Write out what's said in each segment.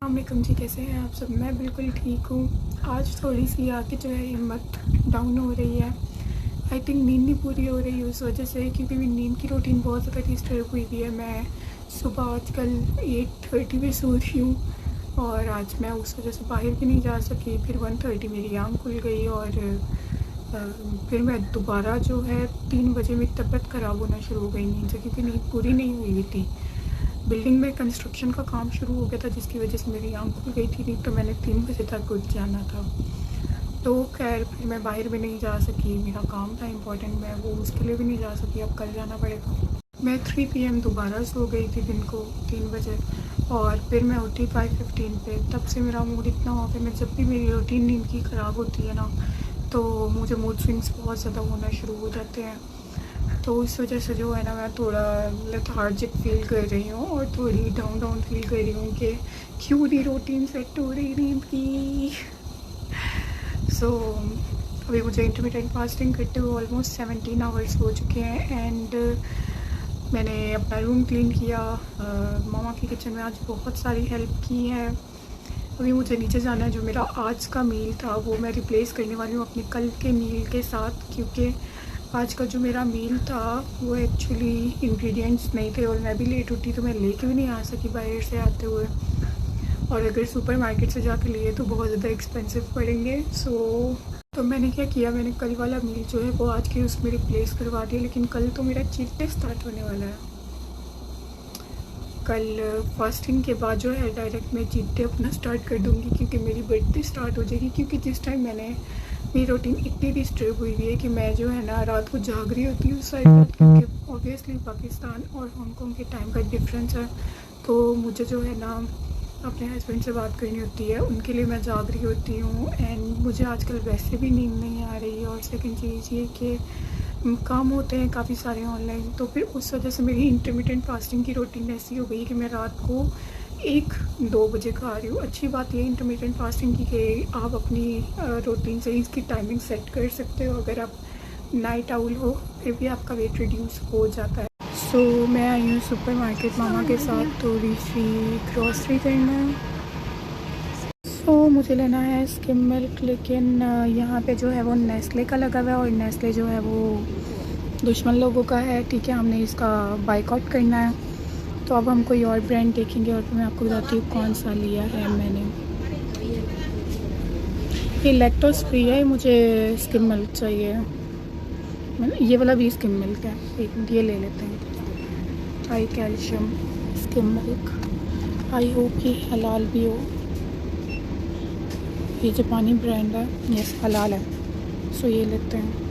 अस्सलाम जी, कैसे हैं आप सब। मैं बिल्कुल ठीक हूँ। आज थोड़ी सी आके जो है हिम्मत डाउन हो रही है। आई थिंक नींद नहीं पूरी हो रही उस वजह से, क्योंकि मेरी नींद की रूटीन बहुत ज़्यादा डिस्टर्ब हुई हुई है। मैं सुबह आजकल 8:30 पे सो रही हूँ और आज मैं उस वजह से बाहर भी नहीं जा सकी। फिर 1:30 मेरी आँख खुल गई और फिर मैं दोबारा जो है 3 बजे मेरी तबीयत ख़राब होना शुरू हो गई नींद से, क्योंकि नींद पूरी नहीं हुई थी। बिल्डिंग में कंस्ट्रक्शन का काम शुरू हो गया था, जिसकी वजह से मेरी आँख खुल गई थी, नहीं तो मैंने 3 बजे तक उठ जाना था। तो खैर फिर मैं बाहर भी नहीं जा सकी, मेरा काम था इम्पोर्टेंट, मैं वो उसके लिए भी नहीं जा सकी। अब कल जाना पड़ेगा। मैं 3 PM दोबारा सो गई थी दिन को 3 बजे और फिर मैं उठी 5:15 पे। तब से मेरा मूड इतना ऑफ है। मैं जब भी मेरी रूटीन नींद की ख़राब होती है ना, तो मुझे मूड स्विंग्स बहुत ज़्यादा होना शुरू हो जाते हैं। तो इस वजह से जो है ना, मैं थोड़ा लेथार्जिक फील कर रही हूँ और थोड़ी डाउन फील कर रही हूँ कि क्यों नहीं रूटीन सेट हो रही नींद की। अभी मुझे इंटरमिटेंट फास्टिंग करते हुए ऑलमोस्ट 17 आवर्स हो चुके हैं एंड मैंने अपना रूम क्लीन किया। मामा की किचन में आज बहुत सारी हेल्प की है। अभी मुझे नीचे जाना है। जो मेरा आज का मील था वो मैं रिप्लेस करने वाली हूँ अपने कल के मील के साथ, क्योंकि आज का जो मेरा मील था वो एक्चुअली इंग्रेडिएंट्स नहीं थे और मैं भी लेट उठी, तो मैं लेके भी नहीं आ सकी बाहर से आते हुए। और अगर सुपरमार्केट से जाके लिए तो बहुत ज़्यादा एक्सपेंसिव पड़ेंगे। तो मैंने क्या किया, मैंने कल वाला मील जो है वो आज के उसमें रिप्लेस करवा दिया। लेकिन कल तो मेरा चीट डे स्टार्ट होने वाला है। कल फास्टिंग के बाद जो है डायरेक्ट मैं चीट डे अपना स्टार्ट कर दूँगी, क्योंकि मेरी बर्थडे स्टार्ट हो जाएगी। क्योंकि जिस टाइम मेरी रूटीन इतनी डिस्टर्ब हुई है कि मैं जो है ना रात को जाग रही होती हूँ सारी रात, क्योंकि ऑब्वियसली पाकिस्तान और हांगकॉन्ग के टाइम का डिफरेंस है। तो मुझे जो है ना अपने हस्बैंड से बात करनी होती है, उनके लिए मैं जाग रही होती हूँ एंड मुझे आजकल वैसे भी नींद नहीं आ रही है। और सेकंड चीज़ ये कि काम होते हैं काफ़ी सारे ऑनलाइन, तो फिर उस वजह से मेरी इंटरमिटेंट फास्टिंग की रूटीन ऐसी हो गई कि मैं रात को 1-2 बजे खा रही हूँ। अच्छी बात ये इंटरमिटेंट फास्टिंग की कि आप अपनी रूटीन से इसकी टाइमिंग सेट कर सकते हो। अगर आप नाइट आउल हो फिर भी आपका वेट रिड्यूस हो जाता है। मैं आई हूँ सुपरमार्केट मामा के साथ थोड़ी सी ग्रॉसरी करना। मुझे लेना है स्किम मिल्क, लेकिन यहाँ पे जो है वो नेस्ले का लगा हुआ है और नेस्ले जो है वो दुश्मन लोगों का है। ठीक है, हमने इसका बाइकआउट करना है। तो अब हम कोई और ब्रांड देखेंगे और फिर मैं आपको बताती हूँ कौन सा लिया है मैंने। ये लैक्टोज फ्री है, मुझे स्किम मिल्क चाहिए। ये वाला भी स्किम मिल्क है, एक ये ले लेते हैं। High calcium skim milk, I hope ये हलाल भी हो। ये जापानी ब्रांड है, यस हलाल है। ये लेते हैं।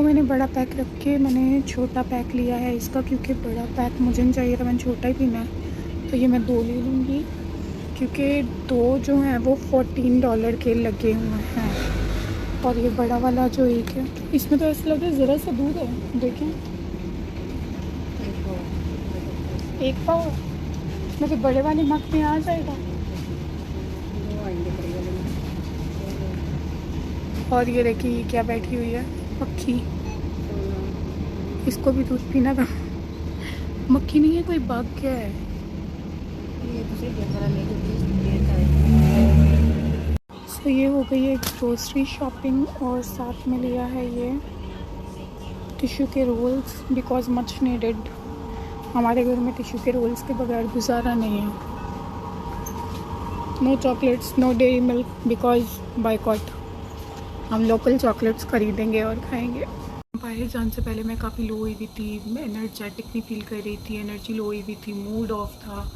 मैंने बड़ा पैक रख के मैंने छोटा पैक लिया है इसका, क्योंकि बड़ा पैक मुझे नहीं चाहिए था, मैंने छोटा ही पीना है। तो ये मैं 2 ले लूँगी, क्योंकि 2 जो हैं वो $14 के लगे हुए हैं। और ये बड़ा वाला जो एक है, इसमें तो ऐसा लग रहा है ज़रा सा दूध है। देखें, 1 पाव मुझे बड़े वाले मग में आ जाएगा। और ये देखिए क्या बैठी हुई है मक्खी, इसको भी दूध पीना था। मक्खी नहीं है, कोई बग क्या है। ये हो गई है ग्रोसरी शॉपिंग और साथ में लिया है ये टिश्यू के रोल्स, बिकॉज मच नीडेड। हमारे घर में टिश्यू के रोल्स के बगैर गुजारा नहीं है। No chocolates, no dairy milk, because boycott. हम लोकल चॉकलेट्स खरीदेंगे और खाएंगे। बाहर जाने से पहले मैं काफ़ी लो हुई भी थी, मैं एनर्जेटिक नहीं फील कर रही थी, एनर्जी लो हुई भी थी, मूड ऑफ था।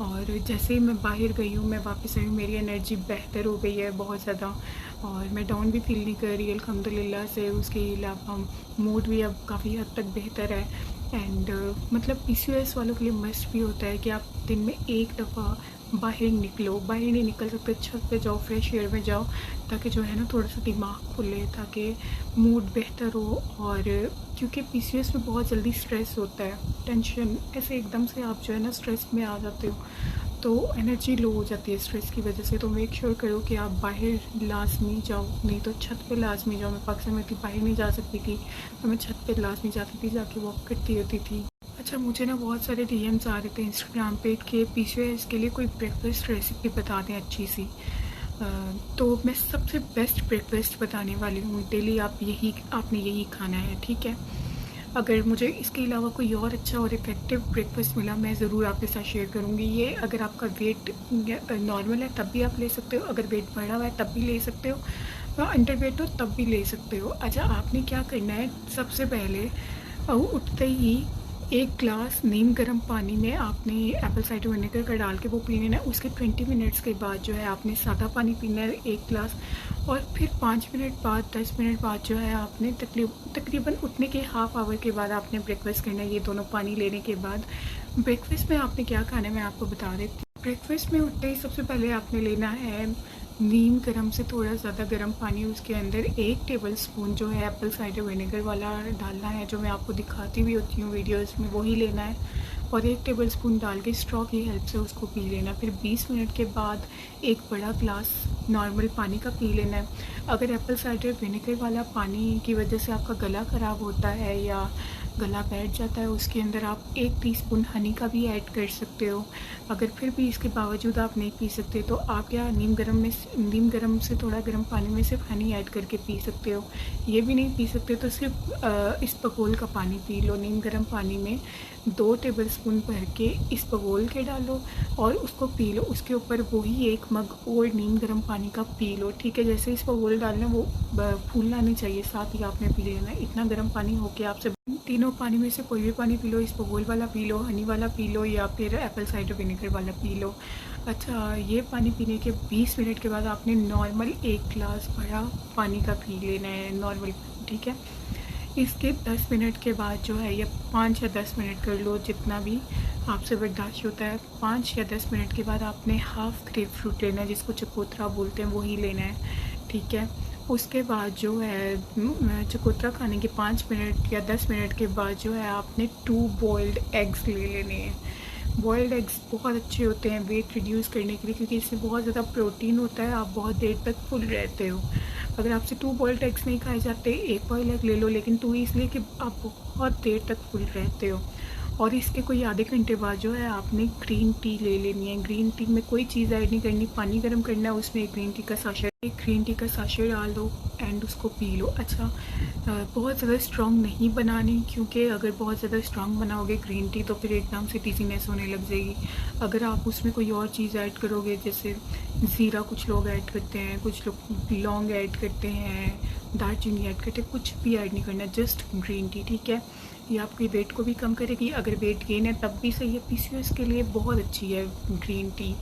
और जैसे ही मैं बाहर गई हूँ, मैं वापस आई हूँ, मेरी एनर्जी बेहतर हो गई है बहुत ज़्यादा और मैं डाउन भी फील नहीं कर रही अल्हम्दुलिल्लाह से। उसके अलावा मूड भी अब काफ़ी हद तक बेहतर है। एंड मतलब PCOS वालों के लिए मस्ट भी होता है कि आप दिन में एक दफ़ा बाहर निकलो। बाहर नहीं निकल सकते, छत पे जाओ, फ्रेश एयर में जाओ, ताकि जो है ना थोड़ा सा दिमाग खुले, ताकि मूड बेहतर हो। और क्योंकि PCOS में बहुत जल्दी स्ट्रेस होता है, टेंशन, ऐसे एकदम से आप जो है ना स्ट्रेस में आ जाते हो, तो एनर्जी लो हो जाती है स्ट्रेस की वजह से। तो मेक श्योर करो कि आप बाहर लाजमी जाओ, नहीं तो छत पे लाजमी जाओ। मैं पाकिस्तान में थी, बाहर नहीं जा सकती थी, तो मैं छत पे लाजमी जाती थी, जाके वॉक करती होती थी। अच्छा, अच्छा, मुझे ना बहुत सारे डीएम्स आ रहे थे इंस्टाग्राम पे कि पीसीओएस के लिए कोई ब्रेकफास्ट रेसिपी बता दें अच्छी सी। तो मैं सबसे बेस्ट ब्रेकफास्ट बताने वाली हूँ। डेली आपने यही खाना है, ठीक है। अगर मुझे इसके अलावा कोई और अच्छा और इफ़ेक्टिव ब्रेकफास्ट मिला, मैं ज़रूर आपके साथ शेयर करूँगी। ये अगर आपका वेट नॉर्मल है तब भी आप ले सकते हो, अगर वेट बढ़ा हुआ है तब भी ले सकते हो, अंडर वेट हो तब भी ले सकते हो। अच्छा, आपने क्या करना है, सबसे पहले उठते ही 1 ग्लास नीम गर्म पानी में आपने एप्पल साइडर विनेगर का डाल के वो पी लेना है। उसके 20 मिनट्स के बाद जो है आपने सादा पानी पीना है 1 ग्लास, और फिर 5 मिनट बाद 10 मिनट बाद जो है आपने तकरीबन उठने के हाफ आवर के बाद आपने ब्रेकफास्ट करना है। ये दोनों पानी लेने के बाद ब्रेकफास्ट में आपने क्या खाना है मैं आपको बता देती हूँ। ब्रेकफास्ट में उठते ही सबसे पहले आपने लेना है नीम गर्म से थोड़ा ज़्यादा गर्म पानी, उसके अंदर 1 टेबल स्पून जो है एप्पल साइडर विनेगर वाला डालना है, जो मैं आपको दिखाती भी होती हूँ वीडियोस में, वही लेना है। और 1 टेबल स्पून डाल के स्ट्रॉ की हेल्प से उसको पी लेना। फिर 20 मिनट के बाद 1 बड़ा ग्लास नॉर्मल पानी का पी लेना है। अगर एप्पल साइडर विनेगर वाला पानी की वजह से आपका गला ख़राब होता है या गला बैठ जाता है, उसके अंदर आप 1 टीस्पून हनी का भी ऐड कर सकते हो। अगर फिर भी इसके बावजूद आप नहीं पी सकते तो आप क्या नीम गर्म से थोड़ा गर्म पानी में सिर्फ हनी ऐड करके पी सकते हो। ये भी नहीं पी सकते तो सिर्फ इस बगोल का पानी पी लो। नीम गर्म पानी में 2 टेबल स्पून भर के इस बगोल के डालो और उसको पी लो। उसके ऊपर वही 1 मग और नीम गर्म पानी का पी लो, ठीक है। जैसे इस बगोल डालना वो फूलना नहीं चाहिए, साथ ही आपने पी लेना। इतना गर्म पानी हो के आपसे तीनों पानी में से कोई भी पानी पी लो, इस बगोल वाला पी लो, हनी वाला पी लो, या फिर एप्पल साइडर विनेगर वाला पी लो। अच्छा, ये पानी पीने के 20 मिनट के बाद आपने नॉर्मल 1 ग्लास बड़ा पानी का पी लेना है, नॉर्मल, ठीक है। इसके 10 मिनट के बाद जो है, या 5 या 10 मिनट कर लो, जितना भी आपसे बर्दाश्त होता है। 5 या 10 मिनट के बाद आपने हाफ़ ग्रेप फ्रूट लेना है, जिसको चकोतरा बोलते हैं, वही लेना है, ठीक है। उसके बाद जो है चकोतरा खाने के 5 मिनट या 10 मिनट के बाद जो है आपने 2 बॉइल्ड एग्स ले लेने हैं। बॉइल्ड एग्स बहुत अच्छे होते हैं वेट रिड्यूस करने के लिए, क्योंकि इसमें बहुत ज़्यादा प्रोटीन होता है, आप बहुत देर तक फुल रहते हो। अगर आपसे 2 बॉइल्ड एग्स नहीं खाए जाते, 1 बॉइल्ड एग ले लो, लेकिन 2 इसलिए कि आप बहुत देर तक फुल रहते हो। और इसके कोई आधे घंटे बाद जो है आपने ग्रीन टी ले लेनी है। ग्रीन टी में कोई चीज़ ऐड नहीं करनी, पानी गर्म करना है, उसमें एक ग्रीन टी का साशे डाल दो एंड उसको पी लो। अच्छा, बहुत ज़्यादा स्ट्रॉन्ग नहीं बनानी, क्योंकि अगर बहुत ज़्यादा स्ट्रॉन्ग बनाओगे ग्रीन टी तो फिर एकदम से टीजीनेस होने लग जाएगी। अगर आप उसमें कोई और चीज़ ऐड करोगे, जैसे ज़ीरा कुछ लोग ऐड करते हैं, कुछ लोग लौंग ऐड करते हैं, दालचीनी ऐड करते हैं, कुछ भी ऐड नहीं करना, जस्ट ग्रीन टी, ठीक है। ये आपकी वेट को भी कम करेगी, अगर वेट गेन है तब भी सही है। पीसीओएस के लिए बहुत अच्छी है ग्रीन टी,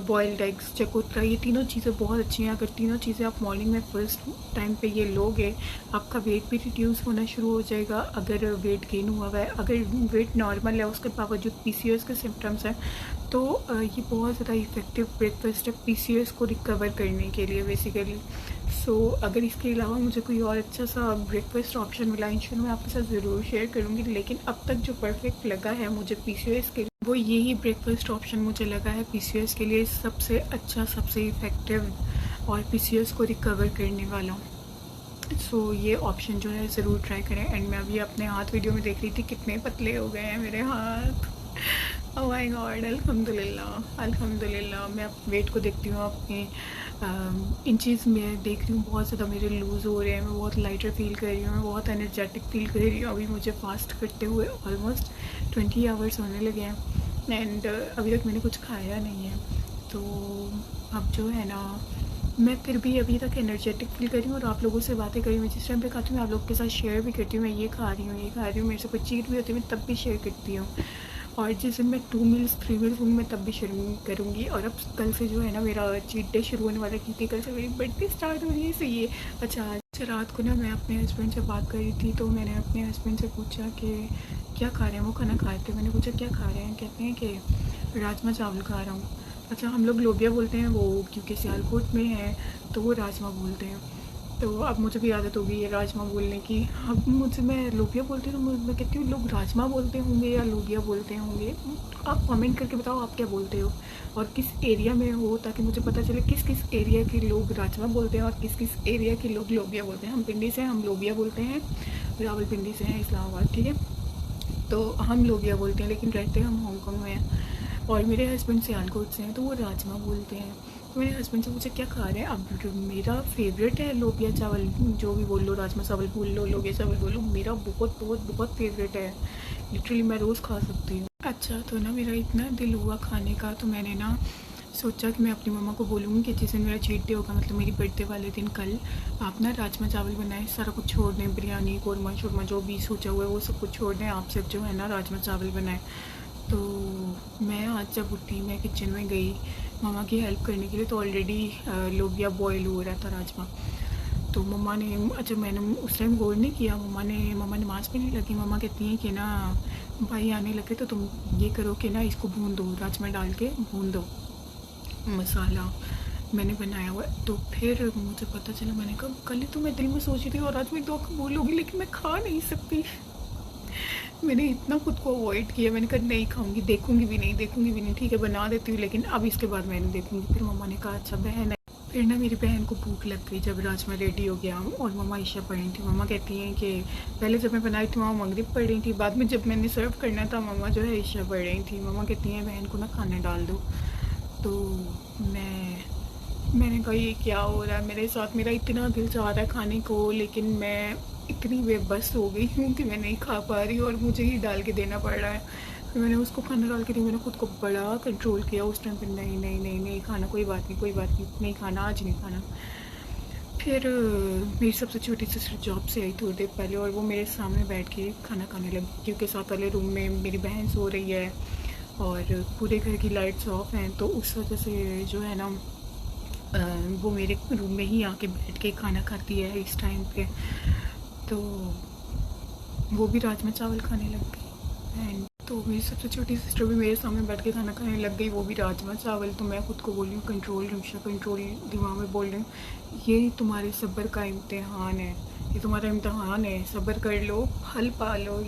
बॉइल्ड एग्स, चकोतरा, ये तीनों चीज़ें बहुत अच्छी हैं। अगर तीनों चीज़ें आप मॉर्निंग में फर्स्ट टाइम पे ये लोगे, आपका वेट भी रिड्यूस होना शुरू हो जाएगा। अगर वेट गेन हुआ है, अगर वेट नॉर्मल है उसके बावजूद पीसीओएस के सिम्टम्स हैं, तो ये बहुत ज़्यादा इफ़ेक्टिव ब्रेकफास्ट है पीसीओएस को रिकवर करने के लिए बेसिकली। सो अगर इसके अलावा मुझे कोई और अच्छा सा ब्रेकफास्ट ऑप्शन मिला, इंशाल्लाह मैं आपके साथ ज़रूर शेयर करूँगी। लेकिन अब तक जो परफेक्ट लगा है मुझे पीसीओएस के लिए, वो यही ब्रेकफास्ट ऑप्शन मुझे लगा है पीसीओएस के लिए सबसे अच्छा, सबसे इफ़ेक्टिव और पीसीओएस को रिकवर करने वाला। सो ये ऑप्शन जो है ज़रूर ट्राई करें। एंड मैं अभी अपने हाथ वीडियो में देख रही थी कितने पतले हो गए हैं मेरे हाथ। ओह माय गॉड, अल्हम्दुलिल्लाह अल्हम्दुलिल्लाह। मैं वेट को देखती हूँ अपने इंचज़ में देख रही हूँ, बहुत ज़्यादा मेरे लूज़ हो रहे हैं, मैं बहुत लाइटर फील कर रही हूँ, मैं बहुत एनर्जेटिक फील कर रही हूँ। अभी मुझे फास्ट करते हुए ऑलमोस्ट 20 आवर्स होने लगे हैं एंड अभी तक मैंने कुछ खाया नहीं है। तो अब जो है ना, मैं फिर भी अभी तक एनर्जेटिक फील कर रही हूँ और आप लोगों से बातें कर रही हूँ। मैं जिस टाइम पे खाती हूँ आप लोगों के साथ शेयर भी करती हूँ, मैं ये खा रही हूँ, मेरे से कोई चीट भी होती है मैं तब भी शेयर करती हूँ। और जिस दिन मैं 2 मील्स 3 मील्स होंगी मैं तब भी शुरू करूँगी। और अब कल से जो है ना मेरा चीट डे शुरू होने वाला है, क्योंकि कल से मेरी बर्थडे स्टार्ट हो रही है। सही है। अच्छा, रात को ना मैं अपने हस्बैंड से बात कर रही थी, तो मैंने अपने हस्बैंड से पूछा कि क्या खा रहे हैं। वो खाना खाए थे, मैंने पूछा क्या खा रहे हैं, कहते हैं कि राजमा चावल खा रहा हूँ। अच्छा, हम लोग लोबिया बोलते हैं, वो क्योंकि सियालकोट में है तो वो राजमा बोलते हैं। तो अब मुझे भी आदत होगी ये राजमा बोलने की। अब मुझे, मैं लोबिया बोलती हूँ तो मैं कहती हूँ लोग राजमा बोलते होंगे या लोबिया बोलते होंगे। आप कमेंट करके बताओ आप क्या बोलते हो और किस एरिया में हो, ताकि मुझे पता चले किस किस एरिया के लोग राजमा बोलते हैं और किस किस एरिया के लोग लोबिया बोलते हैं। हम पिंडी से हैं, हम लोबिया बोलते हैं, रावलपिंडी से हैं, इस्लामाबाद, ठीक है। तो हम लोबिया बोलते हैं, लेकिन रहते हम हांगकांग में हैं और मेरे हस्बैंड सियालकोट से हैं, तो वो राजमा बोलते हैं। तो मेरे हस्बैंड से पूछा क्या खा रहे हैं। अब मेरा फेवरेट है लोबिया चावल, जो भी बोल लो, राजमा चावल बोल लो, लोबिया चावल बोल लो, मेरा बहुत बहुत बहुत फेवरेट है। लिटरली मैं रोज़ खा सकती हूँ। अच्छा, तो ना मेरा इतना दिल हुआ खाने का, तो मैंने ना सोचा कि मैं अपनी मम्मा को बोलूँगी कि जिस दिन मेरा चीट डे होगा, मतलब मेरी बर्थडे वाले दिन कल, आप ना राजमा चावल बनाएं, सारा कुछ छोड़ दें, बिरयानी कौरमा शौरमा जो भी सोचा हुआ है वो सब कुछ छोड़ दें, आप सिर्फ जो है ना राजमा चावल बनाएं। तो मैं आज जब उठी, मैं किचन में गई मम्मा की हेल्प करने के लिए, तो ऑलरेडी लोबिया बॉयल हो रहा था राजमा। तो मम्मा ने, अच्छा मैंने उस टाइम गौर नहीं किया, मम्मा नमाज़ पढ़ने लगी। मम्मा कहती हैं कि ना भाई आने लगे तो तुम ये करो कि ना इसको भून दो, राजमा डाल के भून दो मसाला मैंने बनाया हुआ है। तो फिर मुझे पता चला, मैंने कहा कल ही तो मैं दिल में सोच रही थी और आज मैं दो बोलूँगी, लेकिन मैं खा नहीं सकती। मैंने इतना खुद को अवॉइड किया, मैंने कहा नहीं खाऊंगी, देखूंगी भी नहीं, ठीक है बना देती हूँ, लेकिन अब इसके बाद मैं नहीं देखूंगी। फिर मम्मा ने कहा अच्छा बहन है। फिर ना मेरी बहन को भूख लग गई जब राजमा रेडी हो गया और मम्मा ईशा पढ़ रही थी। मम्मा कहती हैं कि पहले जब मैं बनाई थी मम्मा मगरिब पढ़ रही थी, बाद में जब मैंने सर्व करना था मम्मा जो है ईशा पढ़ रही थी। मम्मा कहती हैं बहन को ना खाने डाल दो। तो मैंने कहा ये क्या हो रहा है मेरे साथ, मेरा इतना दिल चाह रहा है खाने को, लेकिन मैं इतनी बेबस हो गई हूँ कि मैं नहीं खा पा रही और मुझे ही डाल के देना पड़ रहा है। फिर मैंने उसको खाना डाल के दी, मैंने खुद को बड़ा कंट्रोल किया उस टाइम पे, नहीं खाना, कोई बात नहीं खाना, आज नहीं खाना। फिर मेरी सबसे छोटी सिस्टर जॉब से आई थोड़ी देर पहले और वो मेरे सामने बैठ के खाना खाने लगी, क्योंकि साथ वाले रूम में मेरी बहन सो रही है और पूरे घर की लाइट्स ऑफ हैं, तो उस वजह से जो है ना वो मेरे रूम में ही आके बैठ के खाना खाती है इस टाइम पे। तो वो भी राजमा चावल खाने लग गई एंड तो मेरी सबसे छोटी सिस्टर भी मेरे सामने बैठ के खाना खाने लग गई, वो भी राजमा चावल। तो मैं खुद को बोल रही हूँ कंट्रोल रिक्शा कंट्रोल, दिमाग में बोल रही हूँ ये तुम्हारे सब्र का इम्तिहान है, ये तुम्हारा इम्तिहान है, सब्र कर लो, फल पा लो।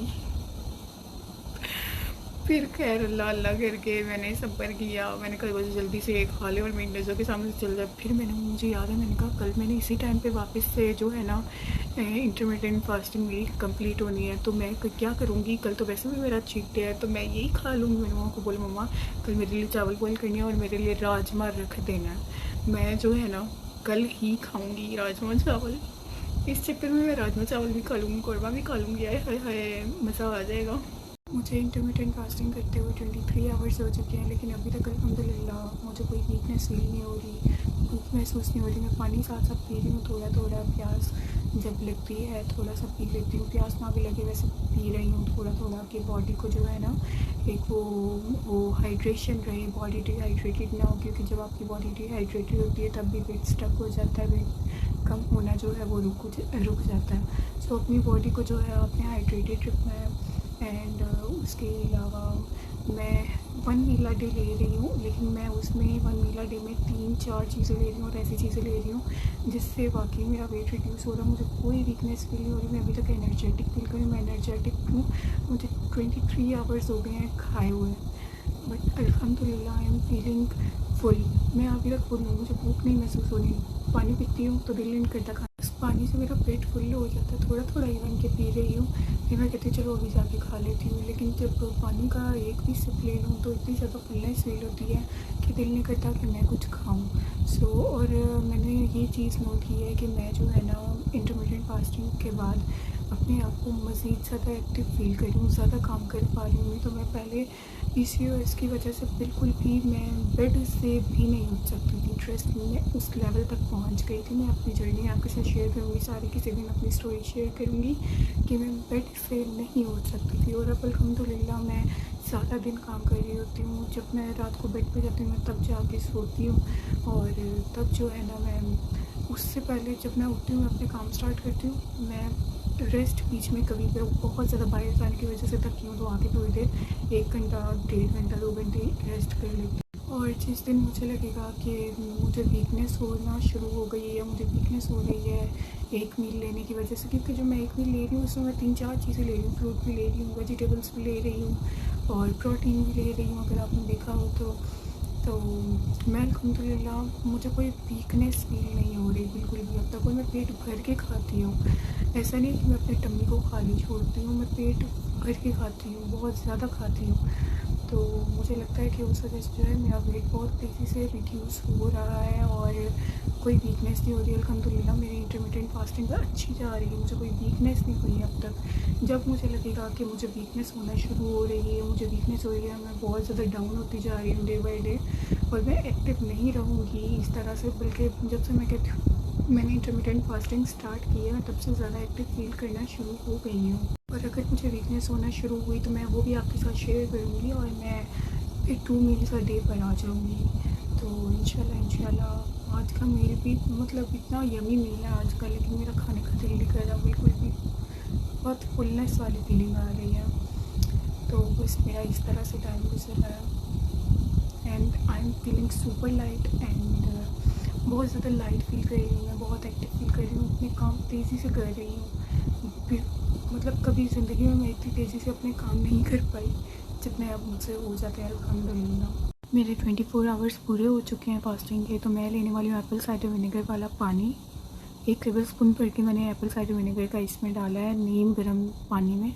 फिर खैर अल्लाह अल्लाह करके मैंने सब्र किया, मैंने कहा बस जल्दी से एक खा ले और मेरी नज़र के सामने से चल जाए। फिर मुझे याद है मैंने कहा कल मैंने इसी टाइम पे वापस से जो है ना इंटरमिटेंट फास्टिंग मेरी कंप्लीट होनी है, तो मैं क्या करूँगी, कल तो वैसे भी मेरा चीट डे है, तो मैं यही खा लूँगी। मैंने मम्मा को बोला मम्मा कल मेरे लिए चावल बॉयल करनी है और मेरे लिए राजमा रख देना है, मैं जो है ना कल ही खाऊँगी राजमा चावल। इस चक्कर में मैं राजमा चावल भी खा लूँगी, कौरमा भी खा लूँगी, हाय हाय मज़ा आ जाएगा। मुझे इंटरमिटेंट फास्टिंग करते हुए 23 आवर्स हो चुके हैं, लेकिन अभी तक अल्हम्दुलिल्लाह मुझे कोई वीकनेस फील नहीं हो रही, भूख महसूस नहीं हो रही। मैं पानी साथ साथ पी रही हूँ, थोड़ा थोड़ा प्यास जब लगती है थोड़ा सा पी लेती हूँ, प्यास ना भी लगे वैसे पी रही हूँ थोड़ा थोड़ा, कि बॉडी को जो है ना एक वो हाइड्रेशन रहे, बॉडी डिहाइड्रेटेड ना हो, क्योंकि जब आपकी बॉडी डिहाइड्रेटेड होती है तब भी वेट स्टक हो जाता है, वेट कम होना जो है वो रुक जाता है। सो अपनी बॉडी को जो है आपने हाइड्रेटेड रखना है। एंड उसके अलावा मैं 1 मील अ डे ले रही हूँ, लेकिन मैं उसमें 1 मील अ डे में 3-4 चीज़ें ले रही हूँ और ऐसी चीज़ें ले रही हूँ जिससे वाकई मेरा वेट रिड्यूस हो रहा है, मुझे कोई वीकनेस फील नहीं हो रही, मैं अभी तक एनर्जेटिक फील कर रही हूँ, मैं एनर्जेटिक हूँ। मुझे 23 आवर्स हो गए हैं खाए हुए, बट अल्हम्दुलिल्लाह आई एम फीलिंग फुल। मैं अभी तक फुल हूँ, मुझे भूख नहीं महसूस हो रही, पानी पीती हूँ तो दिल नहीं करता खाना, पानी से मेरा पेट फुल हो जाता है, थोड़ा थोड़ा इवन के पी रही हूँ। फिर मैं कहती चलो अभी जाके खा लेती हूँ, लेकिन जब पानी का एक भी सिप ले लूँ तो इतनी ज़्यादा फुलनेस फील होती है कि दिल नहीं करता कि मैं कुछ खाऊँ। सो और मैंने ये चीज़ नोट की है कि मैं जो है ना इंटरमिटेंट फास्टिंग के बाद अपने आप को मज़ीद ज़्यादा एक्टिव फील कर रही हूँ, ज़्यादा काम कर पा रही हूँ। तो मैं पहले PCOS की वजह से बिल्कुल भी मैं बेड से भी नहीं उठ सकती थी, ट्रस्ट में उस लेवल तक पहुँच गई थी। मैं अपनी जर्नी आपके साथ शेयर करूँगी, सारी किसी दिन अपनी स्टोरी शेयर करूँगी कि मैं बेड से नहीं उठ सकती थी। और अब अल्हम्दुलिल्लाह मैं सारा दिन काम कर रही होती हूँ, जब मैं रात को बेड पे जाती हूँ मैं तब जाके सोती हूँ, और तब जो है ना मैं उससे पहले जब मैं उठती हूँ मैं अपने काम स्टार्ट करती हूँ। मैं रेस्ट बीच में कभी भी बहुत ज़्यादा बाहर जाने की वजह से थकी हूँ तो आके थोड़ी देर 1 घंटा 1.5 घंटा 2 घंटे रेस्ट कर लेती हूँ। और जिस दिन मुझे लगेगा कि मुझे वीकनेस होना शुरू हो गई है या मुझे वीकनेस हो रही है 1 मील लेने की वजह से, क्योंकि जो मैं 1 मील ले रही हूँ उसमें मैं 3-4 चीज़ें ले रही हूँ, फ्रूट भी ले रही हूँ, वेजिटेबल्स भी ले रही हूँ और प्रोटीन भी ले रही हूँ, अगर आपने देखा हो तो मैं अल्हम्दुलिल्लाह मुझे कोई वीकनेस फील नहीं हो रही बिल्कुल भी अब तक, और मैं पेट भर के खाती हूँ। ऐसा नहीं कि मैं अपने टम्मी को खाली छोड़ती हूँ, मैं पेट करके खाती हूँ, बहुत ज़्यादा खाती हूँ। तो मुझे लगता है कि उस वजह से जो है मेरा वेट बहुत तेज़ी से रिड्यूस हो रहा है और कोई वीकनेस नहीं हो रही है। अल्हम्दुलिल्लाह मेरी इंटरमिटेंट फास्टिंग पर अच्छी जा रही है, मुझे कोई वीकनेस नहीं हुई है अब तक। जब मुझे लगेगा कि मुझे वीकनेस होना शुरू हो रही है, मुझे वीकनेस हो रही है, मैं बहुत ज़्यादा डाउन होती जा रही हूँ डे बाई डे और मैं एक्टिव नहीं रहूँगी इस तरह से, बल्कि जब से मैं कहती हूँ मैंने इंटरमिटेंट फास्टिंग स्टार्ट की है, मैं तब से ज़्यादा एक्टिव फील करना शुरू हो गई हूँ। और अगर मुझे वीकनेस होना शुरू हुई तो मैं वो भी आपके साथ शेयर करूँगी और मैं फिर 2 मील्स अ डे पर आ जाऊँगी। तो इंशाल्लाह आज का मील भी मतलब इतना यमी मील है आज का, लेकिन मेरा खाने का दिल नहीं कर रहा बिल्कुल भी, बहुत फुलनेस वाली फीलिंग आ रही है। तो बस मेरा इस तरह से टाइम गुजर रहा है and I am feeling super light and बहुत ज़्यादा लाइट फील कर रही हूँ मैं, बहुत एक्टिव फील कर रही हूँ, अपने काम तेज़ी से कर रही हूँ। मतलब कभी ज़िंदगी में मैं इतनी तेज़ी से अपने काम नहीं कर पाई जितने अब मुझसे हो जाते हैं अल्हम्दुलिल्लाह। मेरे 24 आवर्स पूरे हो चुके हैं फास्टिंग के। तो मैं लेने वाली हूँ एप्पल साइडर विनेगर वाला पानी। 1 टेबल स्पून भर के मैंने एप्पल साइडर विनेगर का इसमें डाला है नीम गर्म पानी में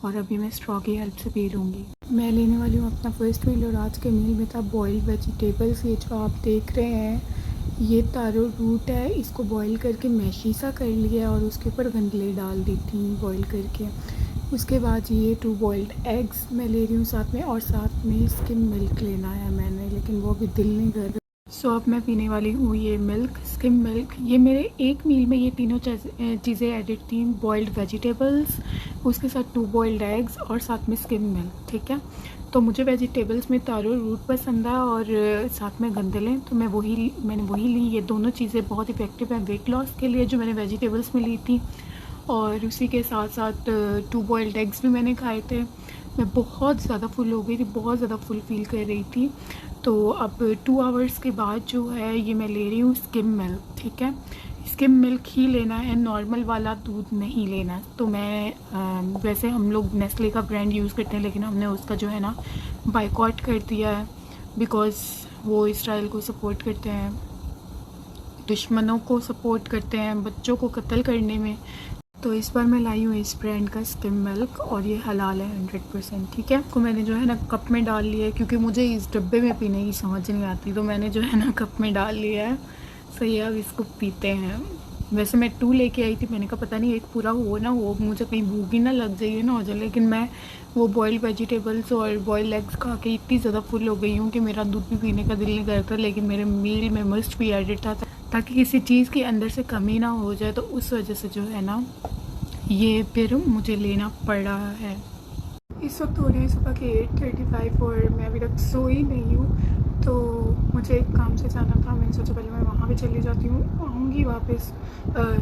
और अभी मैं स्ट्रॉ की हेल्प से पी लूँगी। मैं लेने वाली हूँ अपना फर्स्ट मील और आज के मील में था बॉइल्ड वेजिटेबल्स। ये जो आप देख रहे हैं ये तारो रूट है, इसको बॉईल करके मैशी सा कर लिया और उसके ऊपर गंदले डाल दी थी बॉईल करके। उसके बाद ये 2 बॉइल्ड एग्स मैं ले रही हूँ साथ में और साथ में स्किम मिल्क लेना है मैंने, लेकिन वो भी दिल नहीं कर रहा। सो अब मैं पीने वाली हूँ ये मिल्क, स्किम मिल्क। ये मेरे एक मील में ये तीनों चीज़ें एडिड थी, बॉइल्ड वेजिटेबल्स, उसके साथ 2 बॉइल्ड एग्स और साथ में स्किम मिल्क। ठीक है, तो मुझे वेजिटेबल्स में तारो रूट पसंद है और साथ में गंदलें, तो मैंने वही ली। ये दोनों चीज़ें बहुत इफ़ेक्टिव हैं वेट लॉस के लिए जो मैंने वेजिटेबल्स में ली थी, और उसी के साथ साथ 2 बॉइल्ड एग्स भी मैंने खाए थे। मैं बहुत ज़्यादा फुल हो गई थी, बहुत ज़्यादा फुल फील कर रही थी। तो अब 2 आवर्स के बाद जो है ये मैं ले रही हूँ स्किम मिल्क। ठीक है, स्किम मिल्क ही लेना है, नॉर्मल वाला दूध नहीं लेना। तो मैं वैसे हम लोग नेस्ले का ब्रांड यूज़ करते हैं, लेकिन हमने उसका जो है ना बाइकॉट कर दिया है बिकॉज़ वो इसराइल को सपोर्ट करते हैं, दुश्मनों को सपोर्ट करते हैं, बच्चों को कत्ल करने में। तो इस बार मैं लाई हूँ इस ब्रांड का स्किम मिल्क और ये हलाल है 100%। ठीक है, तो मैंने जो है ना कप में डाल लिया है क्योंकि मुझे इस डब्बे में पीने की समझ नहीं आती, तो मैंने जो है ना कप में डाल लिया है। सही है, अब इसको पीते हैं। वैसे मैं 2 लेके आई थी, मैंने कहा पता नहीं एक पूरा हो ना हो, मुझे कहीं भूख ही ना लग जाइए ना हो जाए, लेकिन मैं वो बॉइल्ड वेजिटेबल्स और बॉइल्ड एग्स खा के इतनी ज़्यादा फुल हो गई हूँ कि मेरा दूध भी पीने का दिल नहीं करता। लेकिन मेरे मील में मस्ट भी एडिड था ताकि किसी चीज़ के अंदर से कमी ना हो जाए, तो उस वजह से जो है ना ये फिर मुझे लेना पड़ रहा है। इस वक्त हो रही है सुबह के 8:35 और मैं अभी तक सोई नहीं हूँ। तो मुझे एक काम से जाना था, मैंने सोचा पहले मैं वहाँ पे चली जाती हूँ, आऊँगी वापस,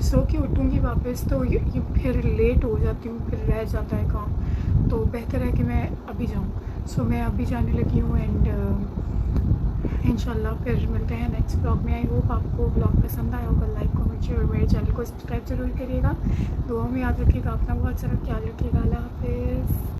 सो के उठूँगी वापस, तो ये फिर लेट हो जाती हूँ, फिर रह जाता है काम। तो बेहतर है कि मैं अभी जाऊँ। सो मैं अभी जाने लगी हूँ एंड इंशाल्लाह फिर मिलते हैं नेक्स्ट ब्लॉग में। आई होप आपको ब्लॉग पसंद आया होगा। लाइक कमेंट शेयर और मेरे चैनल को सब्सक्राइब जरूर करिएगा। दुआ में याद रखिएगा, अपना बहुत सारा ख्याल रखिएगा। अल्लाह हाफिज़।